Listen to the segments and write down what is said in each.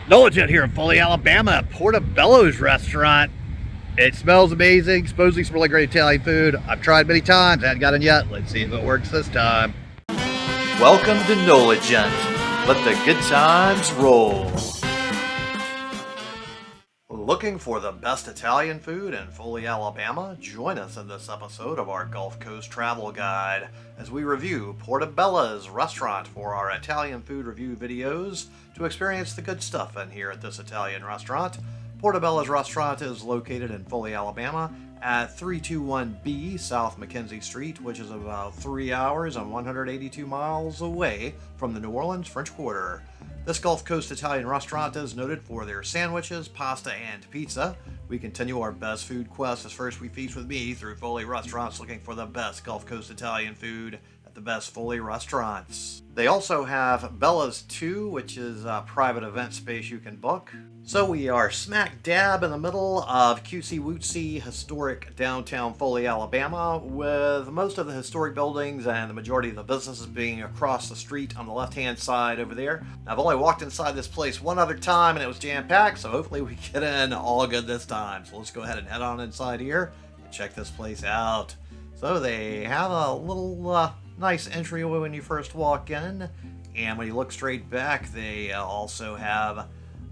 NOLA Gent here in Foley, Alabama at Portabella's restaurant. It smells amazing, supposedly some really great Italian food. I've tried many times, I haven't got it yet. Let's see if it works this time. Welcome to NOLA Gent. Let the good times roll. Looking for the best Italian food in Foley, Alabama? Join us in this episode of our Gulf Coast Travel Guide as we review Portabella's restaurant for our Italian food review videos to experience the good stuff in here at this Italian restaurant. Portabella's restaurant is located in Foley, Alabama at 321B South McKenzie Street, which is about 3 hours and 182 miles away from the New Orleans French Quarter. This Gulf Coast Italian restaurant is noted for their sandwiches, pasta, and pizza. We continue our best food quest as first we feast with me through Foley restaurants looking for the best Gulf Coast Italian food at the best Foley restaurants. They also have Bella's 2, which is a private event space you can book. So we are smack dab in the middle of cutesy-wootsy historic downtown Foley, Alabama, with most of the historic buildings and the majority of the businesses being across the street on the left-hand side over there. I've only walked inside this place one other time and it was jam-packed, so hopefully we get in all good this time. So let's go ahead and head on inside here and check this place out. So they have a little nice entryway when you first walk in, and when you look straight back, they also have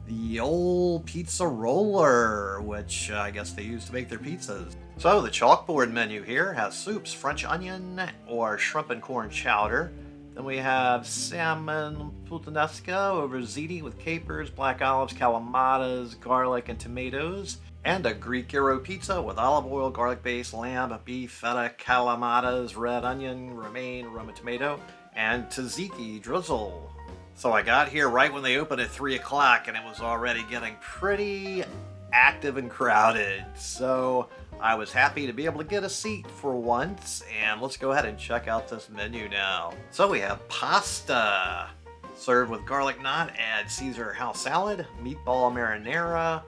the old pizza roller, which I guess they use to make their pizzas. So the chalkboard menu here has soups, French onion, or shrimp and corn chowder. Then we have salmon puttanesca over ziti with capers, black olives, calamatas, garlic, and tomatoes. And a Greek gyro pizza with olive oil, garlic-based lamb, beef, feta, calamatas, red onion, romaine, Roma tomato, and tzatziki drizzle. So I got here right when they opened at 3 o'clock and it was already getting pretty active and crowded. So I was happy to be able to get a seat for once, and let's go ahead and check out this menu now. So we have pasta, served with garlic knot, add Caesar house salad, meatball marinara,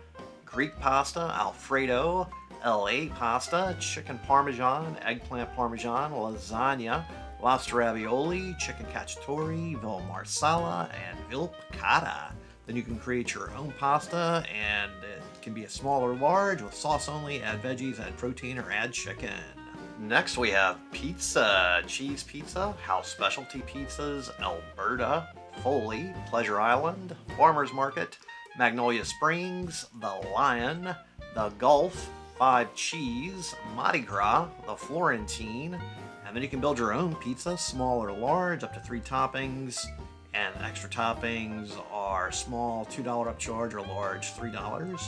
Greek pasta, Alfredo, LA pasta, chicken parmesan, eggplant parmesan, lasagna, lobster ravioli, chicken cacciatore, veal marsala, and veal piccata. Then you can create your own pasta, and it can be a small or large with sauce only. Add veggies, add protein, or add chicken. Next we have pizza, cheese pizza, house specialty pizzas, Alberta, Foley, Pleasure Island, Farmers Market, Magnolia Springs, The Lion, The Gulf, 5 Cheese, Mardi Gras, The Florentine, and then you can build your own pizza, small or large, up to 3 toppings, and extra toppings are small, $2 upcharge, or large, $3.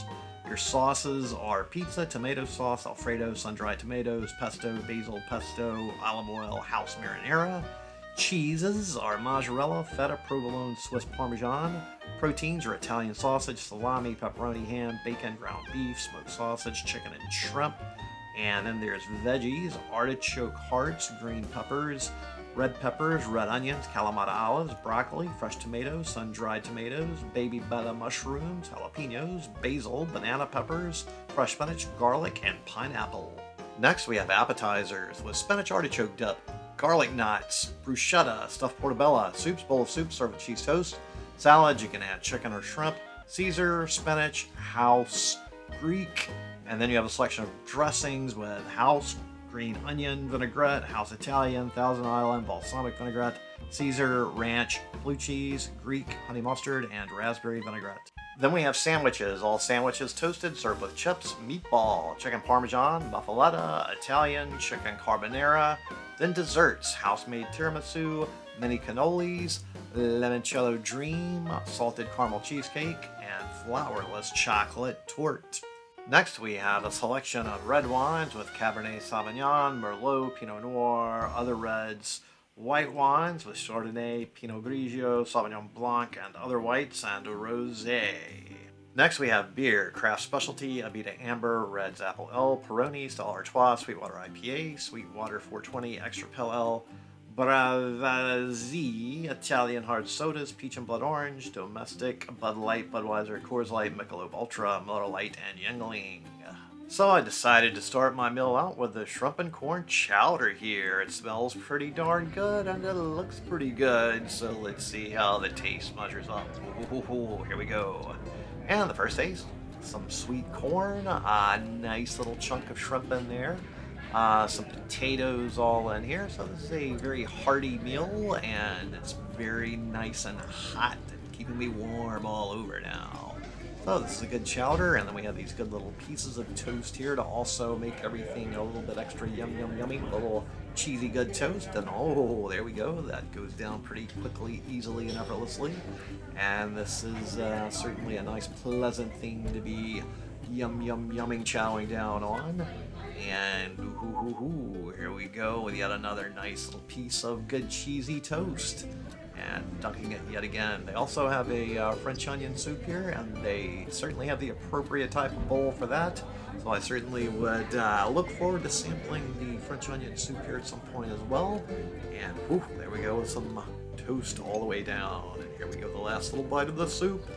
Your sauces are pizza, tomato sauce, Alfredo, sun-dried tomatoes, pesto, basil, pesto, olive oil, house marinara. Cheeses are mozzarella, feta, provolone, Swiss parmesan. Proteins are Italian sausage, salami, pepperoni, ham, bacon, ground beef, smoked sausage, chicken, and shrimp. And then there's veggies, artichoke hearts, green peppers, red onions, Kalamata olives, broccoli, fresh tomatoes, sun-dried tomatoes, baby betta mushrooms, jalapenos, basil, banana peppers, fresh spinach, garlic, and pineapple. Next we have appetizers with spinach artichoke dip, garlic knots, bruschetta, stuffed portabella, soups, bowl of soup served with cheese toast, salads, you can add chicken or shrimp, Caesar, spinach, house, Greek, and then you have a selection of dressings with house, green onion vinaigrette, house Italian, Thousand Island, balsamic vinaigrette, Caesar, ranch, blue cheese, Greek, honey mustard, and raspberry vinaigrette. Then we have sandwiches, all sandwiches toasted, served with chips, meatball, chicken parmesan, muffaletta, Italian, chicken carbonara. Then desserts, house-made tiramisu, mini cannolis, limoncello dream, salted caramel cheesecake, and flourless chocolate torte. Next we have a selection of red wines with Cabernet Sauvignon, Merlot, Pinot Noir, other reds, white wines with Chardonnay, Pinot Grigio, Sauvignon Blanc, and other whites, and Rosé. Next we have beer, craft specialty, Abita Amber, Reds Apple Ale, Peroni, Stella Artois, Sweetwater IPA, Sweetwater 420, Extra Pale Ale, Bravazzi, Italian hard sodas, Peach and Blood Orange, Domestic, Bud Light, Budweiser, Coors Light, Michelob Ultra, Miller Lite, and Yuengling. So I decided to start my meal out with the shrimp and corn chowder here. It smells pretty darn good and it looks pretty good. So let's see how the taste measures up. Ooh, here we go. And the first taste, some sweet corn, a nice little chunk of shrimp in there, some potatoes all in here. So this is a very hearty meal and it's very nice and hot and keeping me warm all over now. So this is a good chowder, and then we have these good little pieces of toast here to also make everything a little bit extra yummy. A little cheesy good toast, and oh, there we go. That goes down pretty quickly, easily, and effortlessly. And this is certainly a nice, pleasant thing to be yumming, chowing down on. And here we go with yet another nice little piece of good cheesy toast. And dunking it yet again. They also have a French onion soup here, and they certainly have the appropriate type of bowl for that. So I certainly would look forward to sampling the French onion soup here at some point as well. And whew, there we go with some toast all the way down. And here we go, the last little bite of the soup.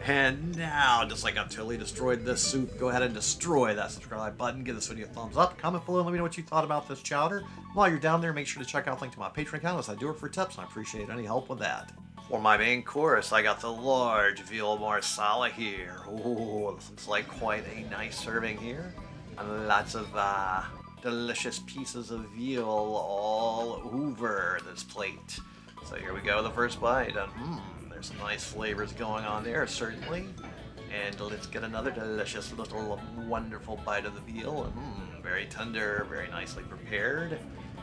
And now, just like I've totally destroyed this soup, go ahead and destroy that subscribe button. Give this video a thumbs up. Comment below and let me know what you thought about this chowder. While you're down there, make sure to check out the link to my Patreon account as I do it for tips, and I appreciate any help with that. For my main course, I got the large veal marsala here. Oh, this looks like quite a nice serving here. And lots of delicious pieces of veal all over this plate. So here we go, the first bite. And there's some nice flavors going on there, certainly. And let's get another delicious little wonderful bite of the veal. Very tender, very nicely prepared.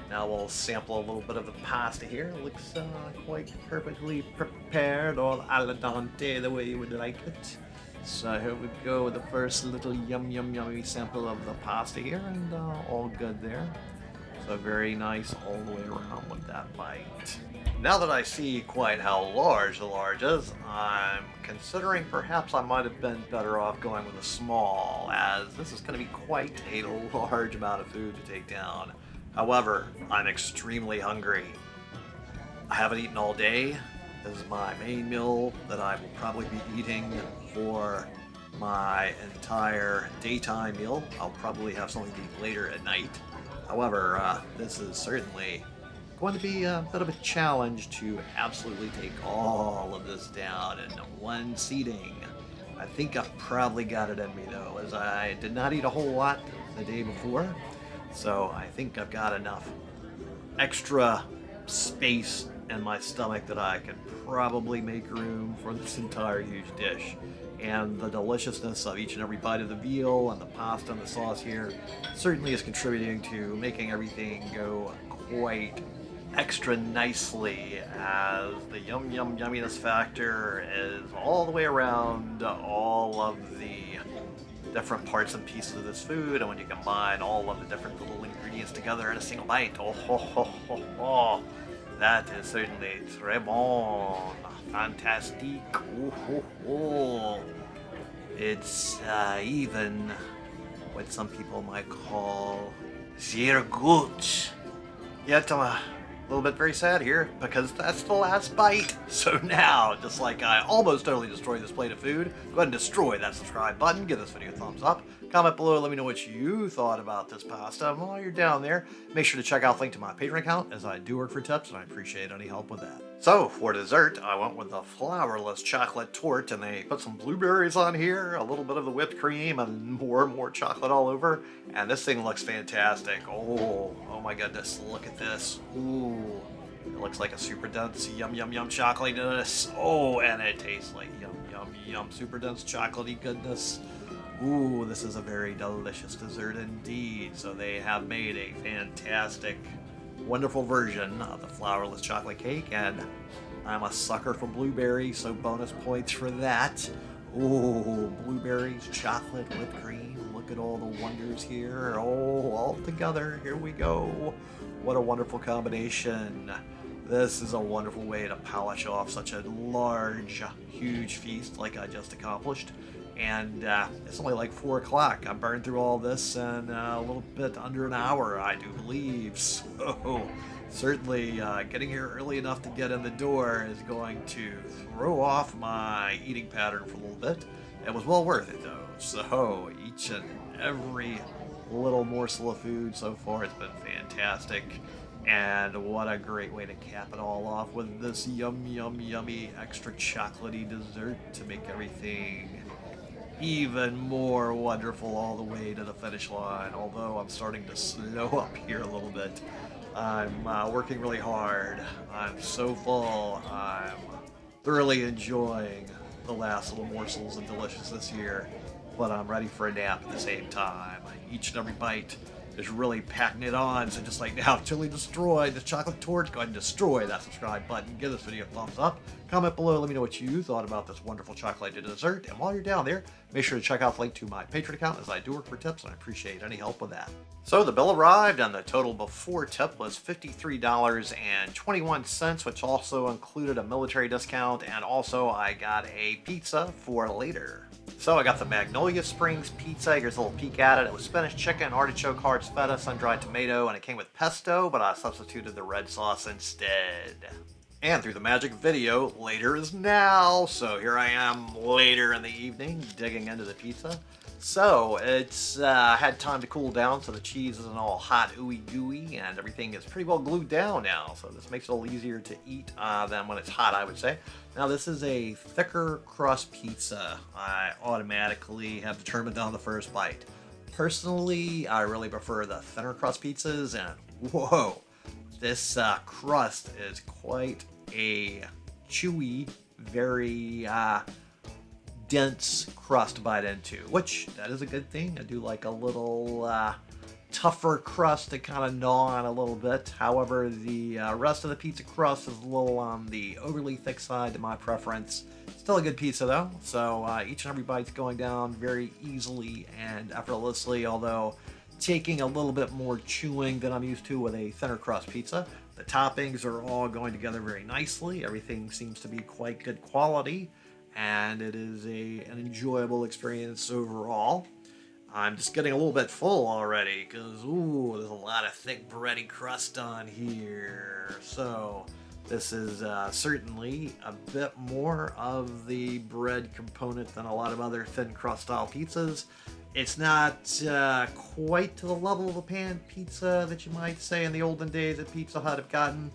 Now we'll sample a little bit of the pasta here. It looks quite perfectly prepared, all al dente, the way you would like it. So here we go with the first little yummy sample of the pasta here, and all good there. So very nice all the way around with that bite. Now that I see quite how large the large is, I'm considering perhaps I might have been better off going with a small, as this is going to be quite a large amount of food to take down. However, I'm extremely hungry. I haven't eaten all day. This is my main meal that I will probably be eating for my entire daytime meal. I'll probably have something to eat later at night. However, this is certainly going to be a bit of a challenge to absolutely take all of this down in one seating. I think I've probably got it in me though, as I did not eat a whole lot the day before. So I think I've got enough extra space in my stomach that I could probably make room for this entire huge dish. And the deliciousness of each and every bite of the veal and the pasta and the sauce here certainly is contributing to making everything go quite extra nicely, as the yumminess factor is all the way around all of the different parts and pieces of this food, and when you combine all of the different little ingredients together in a single bite, that is certainly très bon, fantastique. It's even what some people might call sehr gut. Yet I'm a little bit very sad here, because that's the last bite. So now, just like I almost totally destroyed this plate of food, go ahead and destroy that subscribe button, give this video a thumbs up, comment below, let me know what you thought about this pasta. And while you're down there, make sure to check out the link to my Patreon account, as I do work for tips, and I appreciate any help with that. So, for dessert, I went with the flourless chocolate torte, and they put some blueberries on here, a little bit of the whipped cream, and more chocolate all over, and this thing looks fantastic. Oh my goodness, look at this. Ooh, it looks like a super dense yum chocolatey-ness. Oh, and it tastes like yum, super dense chocolatey goodness. Ooh, this is a very delicious dessert indeed. So they have made a fantastic, wonderful version of the flourless chocolate cake, and I'm a sucker for blueberries, so bonus points for that. Ooh, blueberries, chocolate, whipped cream. Look at all the wonders here. Oh, all together. Here we go. What a wonderful combination. This is a wonderful way to polish off such a large, huge feast like I just accomplished. And it's only like 4 o'clock. I burned through all this in a little bit under an hour, I do believe. So certainly getting here early enough to get in the door is going to throw off my eating pattern for a little bit. It was well worth it though. So each and every little morsel of food so far has been fantastic. And what a great way to cap it all off with this yummy extra chocolatey dessert to make everything even more wonderful all the way to the finish line. Although I'm starting to slow up here a little bit. I'm working really hard. I'm so full. I'm thoroughly enjoying the last little morsels of deliciousness here, but I'm ready for a nap at the same time. Each and every bite is really packing it on, so just like now, totally destroyed the chocolate torch. Go ahead and destroy that subscribe button. Give this video a thumbs up. Comment below, let me know what you thought about this wonderful chocolate dessert. And while you're down there, make sure to check out the link to my Patreon account, as I do work for tips, and I appreciate any help with that. So the bill arrived, and the total before tip was $53.21, which also included a military discount, and also I got a pizza for later. So I got the Magnolia Springs pizza. Here's a little peek at it. It was spinach chicken, artichoke hearts, feta, sun-dried tomato, and it came with pesto, but I substituted the red sauce instead. And through the magic video, later is now. So here I am later in the evening digging into the pizza. So it's had time to cool down, so the cheese isn't all hot, ooey gooey, and everything is pretty well glued down now. So this makes it a little easier to eat than when it's hot, I would say. Now this is a thicker crust pizza. I automatically have determined on the first bite. Personally, I really prefer the thinner crust pizzas, and whoa, this crust is quite a chewy, very dense crust to bite into, which that is a good thing. I do like a little tougher crust to kind of gnaw on a little bit. However, the rest of the pizza crust is a little on the overly thick side to my preference. Still a good pizza though, so each and every bite's going down very easily and effortlessly, although taking a little bit more chewing than I'm used to with a thinner crust pizza. The toppings are all going together very nicely. Everything seems to be quite good quality, and it is an enjoyable experience overall. I'm just getting a little bit full already because, ooh, there's a lot of thick bready crust on here. So this is certainly a bit more of the bread component than a lot of other thin crust style pizzas. It's not quite to the level of a pan pizza that you might say in the olden days that Pizza Hut have gotten.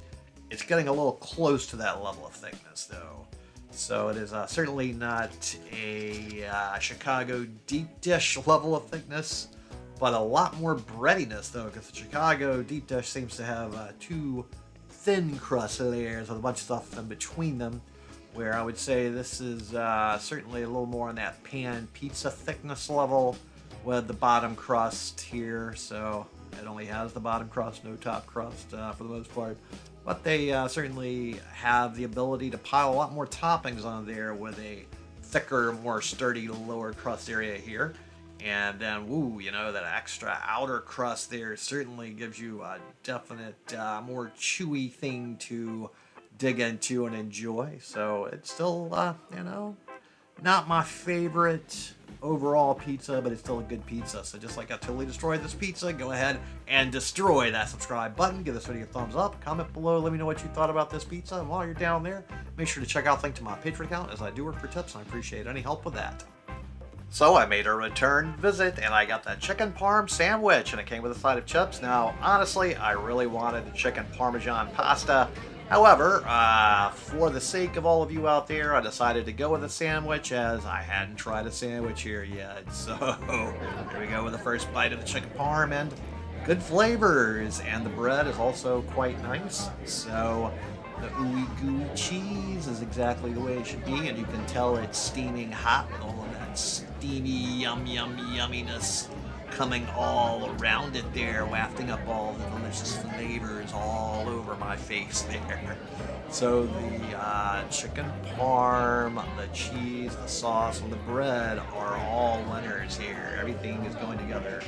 It's getting a little close to that level of thickness though. So it is certainly not a Chicago deep dish level of thickness, but a lot more breadiness though, because the Chicago deep dish seems to have two thin crust layers with a bunch of stuff in between them, where I would say this is certainly a little more on that pan pizza thickness level with the bottom crust here. So it only has the bottom crust, no top crust for the most part. But they certainly have the ability to pile a lot more toppings on there with a thicker, more sturdy lower crust area here. And then, woo, you know, that extra outer crust there certainly gives you a definite, more chewy thing to dig into and enjoy. So it's still, you know, not my favorite overall pizza, but it's still a good pizza. So just like I totally destroyed this pizza, go ahead and destroy that subscribe button. Give this video a thumbs up. Comment below. Let me know what you thought about this pizza. And while you're down there, make sure to check out the link to my Patreon account, as I do work for tips, and I appreciate any help with that. So I made a return visit, and I got that chicken parm sandwich, and it came with a side of chips. Now, honestly, I really wanted the chicken parmesan pasta. However, for the sake of all of you out there, I decided to go with a sandwich, as I hadn't tried a sandwich here yet. So here we go with the first bite of the chicken parm, and good flavors, and the bread is also quite nice. So the ooey gooey cheese is exactly the way it should be, and you can tell it's steaming hot with all of that steamy yumminess coming all around it there, wafting up all the delicious flavors all over my face there. So the chicken parm, the cheese, the sauce, and the bread are all winners here. Everything is going together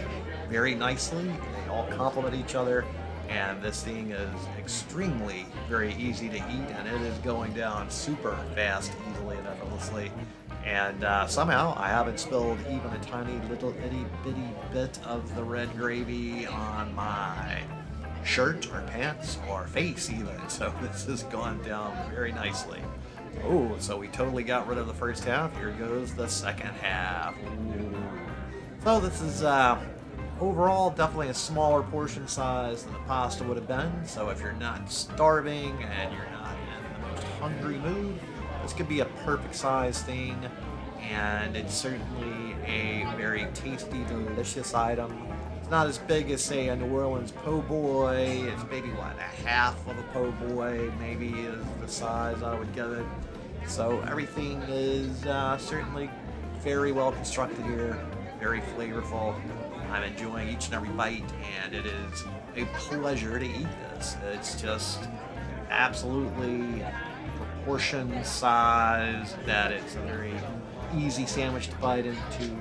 very nicely. They all complement each other, and this thing is extremely very easy to eat, and it is going down super fast, easily, and effortlessly. And somehow I haven't spilled even a tiny little itty bitty bit of the red gravy on my shirt or pants or face even. So this has gone down very nicely. Oh, so we totally got rid of the first half. Here goes the second half. Ooh. So this is overall definitely a smaller portion size than the pasta would have been. So if you're not starving and you're not in the most hungry mood, this could be a perfect size thing. And it's certainly a very tasty, delicious item. It's not as big as, say, a New Orleans po' boy. It's maybe, what, a half of a po' boy, maybe is the size I would give it. So everything is certainly very well constructed here, very flavorful. I'm enjoying each and every bite, and it is a pleasure to eat this. It's just absolutely proportion size that it's a very easy sandwich to bite into,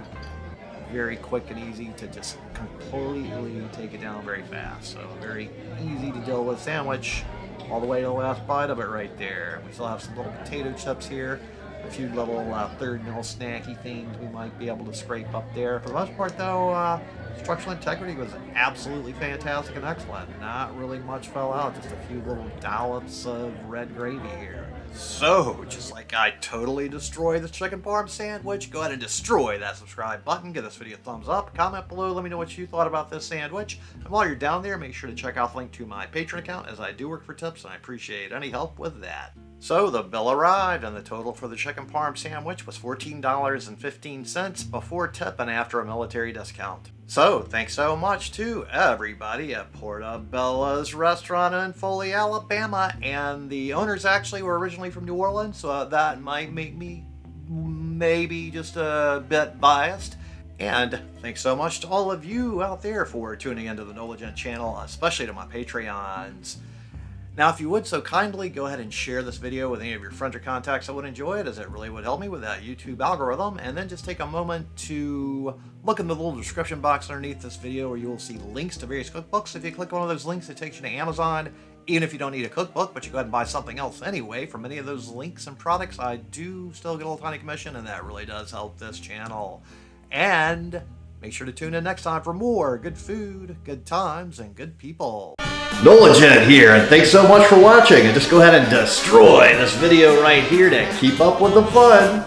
very quick and easy to just completely take it down very fast. So very easy to deal with sandwich all the way to the last bite of it right there. We still have some little potato chips here, a few little third meal snacky things we might be able to scrape up there. For the most part though, structural integrity was absolutely fantastic and excellent. Not really much fell out, just a few little dollops of red gravy here. So, just like I totally destroyed the chicken parm sandwich, go ahead and destroy that subscribe button, give this video a thumbs up, comment below, let me know what you thought about this sandwich, and while you're down there, make sure to check out the link to my Patreon account, as I do work for tips, and I appreciate any help with that. So, the bill arrived, and the total for the chicken parm sandwich was $14.15 before tip and after a military discount. So, thanks so much to everybody at Portabella's restaurant in Foley, Alabama, and the owners actually were originally from New Orleans, so that might make me maybe just a bit biased. And thanks so much to all of you out there for tuning into the NOLA Gent channel, especially to my Patreons. Now, if you would so kindly, go ahead and share this video with any of your friends or contacts that would enjoy it, as it really would help me with that YouTube algorithm. And then just take a moment to look in the little description box underneath this video, where you will see links to various cookbooks. If you click one of those links, it takes you to Amazon. Even if you don't need a cookbook, but you go ahead and buy something else anyway from any of those links and products, I do still get a little tiny commission, and that really does help this channel. And make sure to tune in next time for more good food, good times, and good people. NOLA Gent here, and thanks so much for watching. And just go ahead and destroy this video right here to keep up with the fun.